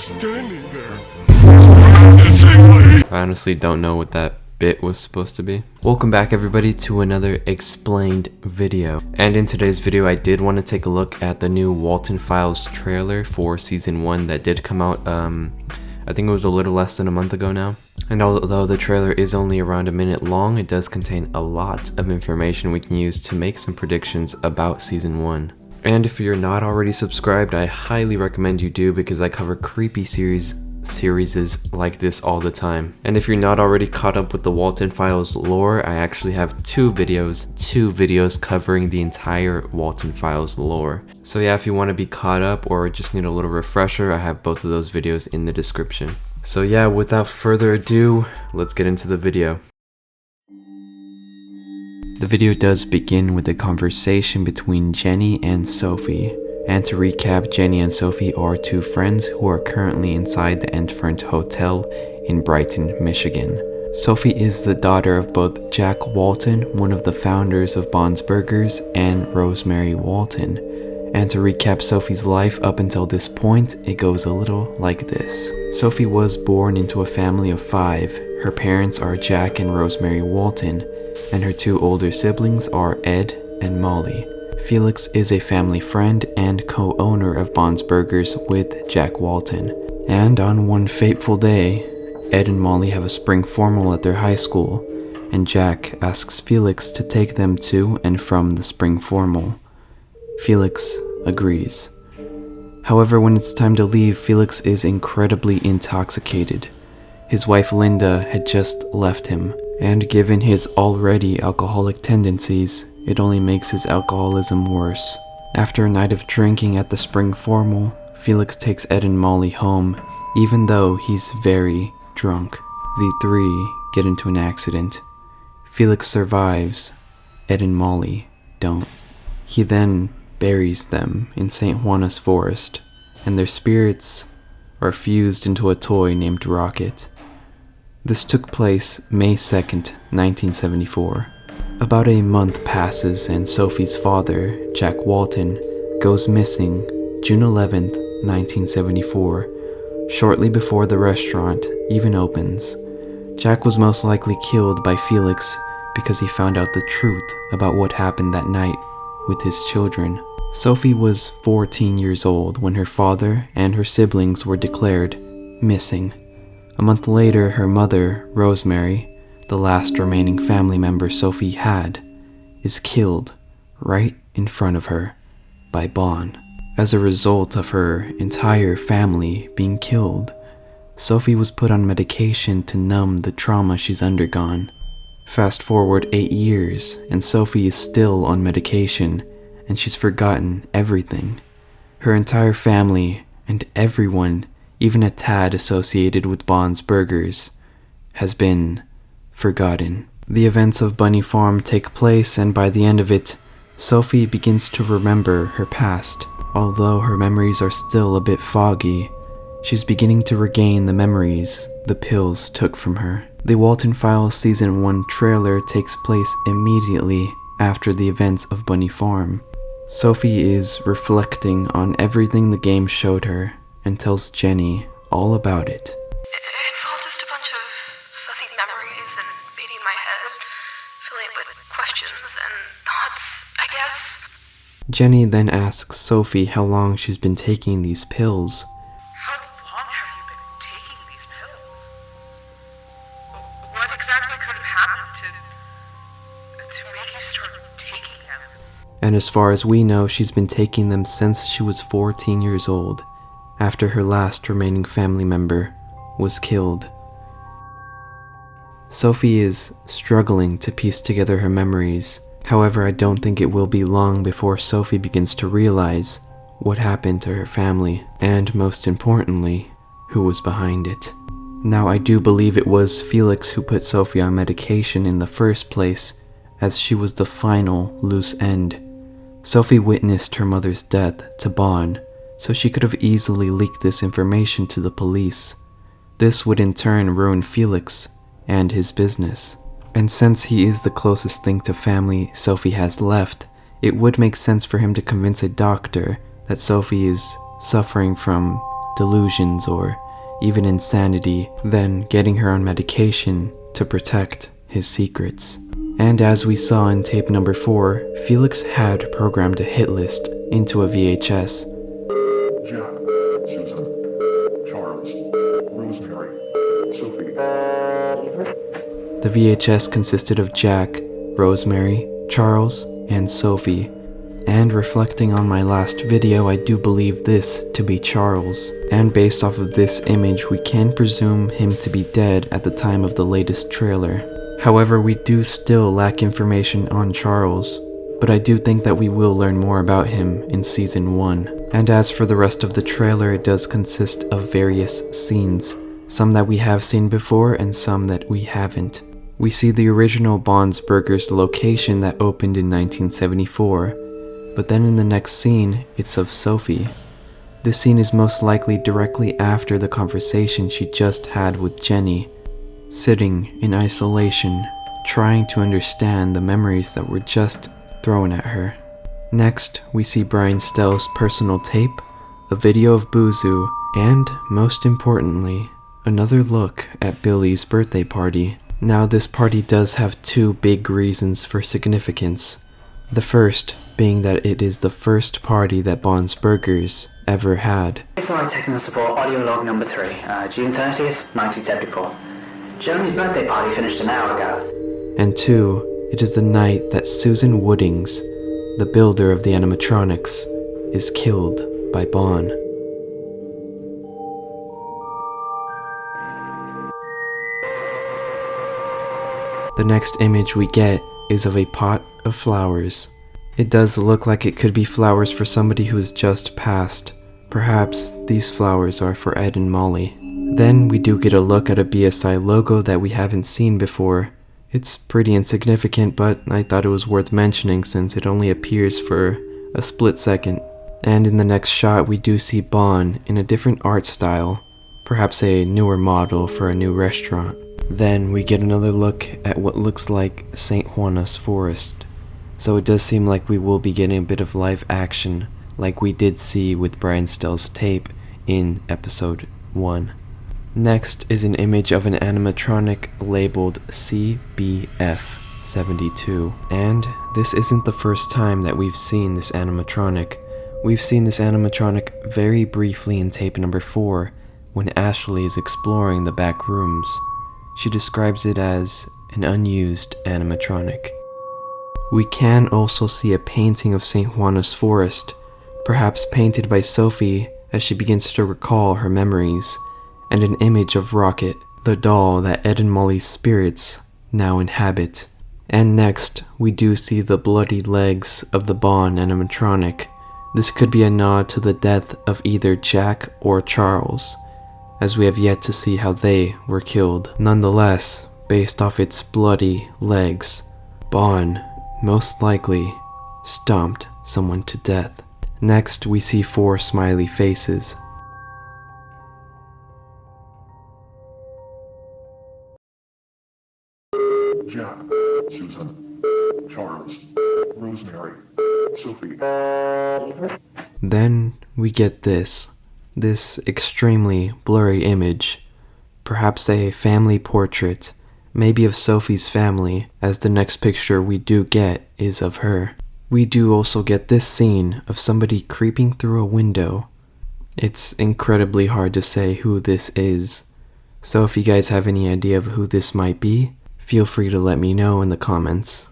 standing there. I honestly don't know what that bit was supposed to be. Welcome back everybody to another explained video. And in today's video I did want to take a look at the new Walten Files trailer for season 1 that did come out I think it was a little less than a month ago now. And although the trailer is only around a minute long, it does contain a lot of information we can use to make some predictions about season 1. And if you're not already subscribed, I highly recommend you do, because I cover creepy series like this all the time. And if you're not already caught up with the Walten Files lore, I actually have two videos covering the entire Walten Files lore. So yeah, if you want to be caught up or just need a little refresher, I have both of those videos in the description. So yeah, without further ado, let's get into the video. The video does begin with a conversation between Jenny and Sophie. And to recap, Jenny and Sophie are two friends who are currently inside the Entfernt Hotel in Brighton, Michigan. Sophie is the daughter of both Jack Walten, one of the founders of Bond's Burgers, and Rosemary Walten. And to recap Sophie's life up until this point, it goes a little like this. Sophie was born into a family of 5. Her parents are Jack and Rosemary Walten, and her 2 older siblings are Ed and Molly. Felix is a family friend and co-owner of Bond's Burgers with Jack Walten. And on one fateful day, Ed and Molly have a spring formal at their high school, and Jack asks Felix to take them to and from the spring formal. Felix agrees. However, when it's time to leave, Felix is incredibly intoxicated. His wife Linda had just left him, and given his already alcoholic tendencies, it only makes his alcoholism worse. After a night of drinking at the spring formal, Felix takes Ed and Molly home, even though he's very drunk. The 3 get into an accident. Felix survives. Ed and Molly don't. He then buries them in St. Juana's forest, and their spirits are fused into a toy named Rocket. This took place May 2nd, 1974. About a month passes and Sophie's father, Jack Walten, goes missing June 11th, 1974, shortly before the restaurant even opens. Jack was most likely killed by Felix because he found out the truth about what happened that night with his children. Sophie was 14 years old when her father and her siblings were declared missing. A month later, her mother, Rosemary, the last remaining family member Sophie had, is killed right in front of her by Bond. As a result of her entire family being killed, Sophie was put on medication to numb the trauma she's undergone. Fast forward 8 years, and Sophie is still on medication, and she's forgotten everything. Her entire family and everyone, even a tad associated with Bond's Burgers, has been forgotten. The events of Bunny Farm take place, and by the end of it, Sophie begins to remember her past. Although her memories are still a bit foggy, she's beginning to regain the memories the pills took from her. The Walten Files Season 1 trailer takes place immediately after the events of Bunny Farm. Sophie is reflecting on everything the game showed her and tells Jenny all about it. It's all just a bunch of fuzzy memories and beating my head, filling it with questions and thoughts, I guess. Jenny then asks Sophie how long she's been taking these pills. How long have you been taking these pills? What exactly could have happened to make you start taking them? And as far as we know, she's been taking them since she was 14 years old, after her last remaining family member was killed. Sophie is struggling to piece together her memories. However, I don't think it will be long before Sophie begins to realize what happened to her family, and most importantly, who was behind it. Now, I do believe it was Felix who put Sophie on medication in the first place, as she was the final loose end. Sophie witnessed her mother's death to Bond, so she could have easily leaked this information to the police. This would in turn ruin Felix and his business. And since he is the closest thing to family Sophie has left, it would make sense for him to convince a doctor that Sophie is suffering from delusions, or even insanity, then getting her on medication to protect his secrets. And as we saw in tape number 4, Felix had programmed a hit list into a VHS. Jack, Susan, Charles, Rosemary, Sophie. The VHS consisted of Jack, Rosemary, Charles, and Sophie. And reflecting on my last video, I do believe this to be Charles. And based off of this image, we can presume him to be dead at the time of the latest trailer. However, we do still lack information on Charles, but I do think that we will learn more about him in Season 1. And as for the rest of the trailer, it does consist of various scenes, some that we have seen before and some that we haven't. We see the original Bond's Burgers location that opened in 1974, but then in the next scene, it's of Sophie. This scene is most likely directly after the conversation she just had with Jenny, sitting in isolation, trying to understand the memories that were just thrown at her. Next, we see Brian Stell's personal tape, a video of Buzu, and, most importantly, another look at Billy's birthday party. Now, this party does have two big reasons for significance. The first being that it is the first party that Bond's Burgers ever had. SI technical support audio log number 3, June 30th, 1974. Jeremy's birthday party finished an hour ago. And two, it is the night that Susan Woodings, the builder of the animatronics, is killed by Bond. The next image we get is of a pot of flowers. It does look like it could be flowers for somebody who has just passed. Perhaps these flowers are for Ed and Molly. Then we do get a look at a BSI logo that we haven't seen before. It's pretty insignificant, but I thought it was worth mentioning since it only appears for a split second. And in the next shot we do see Bond in a different art style, perhaps a newer model for a new restaurant. Then we get another look at what looks like St. Juana's Forest. So it does seem like we will be getting a bit of live action, like we did see with Brian Stell's tape in episode 1. Next is an image of an animatronic labeled CBF72, and this isn't the first time that we've seen this animatronic. We've seen this animatronic very briefly in tape number 4, when Ashley is exploring the back rooms. She describes it as an unused animatronic. We can also see a painting of St. Juana's Forest, perhaps painted by Sophie as she begins to recall her memories, and an image of Rocket, the doll that Ed and Molly's spirits now inhabit. And next, we do see the bloody legs of the Bond animatronic. This could be a nod to the death of either Jack or Charles, as we have yet to see how they were killed. Nonetheless, based off its bloody legs, Bond most likely stomped someone to death. Next, we see 4 smiley faces. Jack, Susan, Charles, Rosemary, Sophie. Then we get this extremely blurry image, perhaps a family portrait, maybe of Sophie's family, as the next picture we do get is of her. We do also get this scene of somebody creeping through a window. It's incredibly hard to say who this is, so if you guys have any idea of who this might be, feel free to let me know in the comments.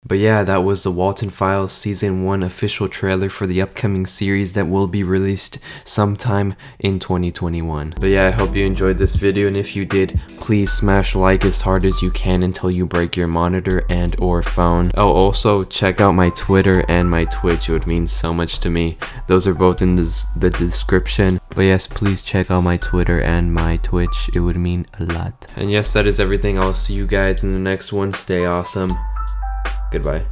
But yeah, that was the Walten Files Season 1 official trailer for the upcoming series that will be released sometime in 2021. But yeah, I hope you enjoyed this video, and if you did, please smash like as hard as you can until you break your monitor and or phone. Oh, also check out my Twitter and my Twitch, it would mean so much to me. Those are both in the description. But yes, please check out my Twitter and my Twitch, it would mean a lot. And yes, that is everything. I'll see you guys in the next one. Stay awesome. Goodbye.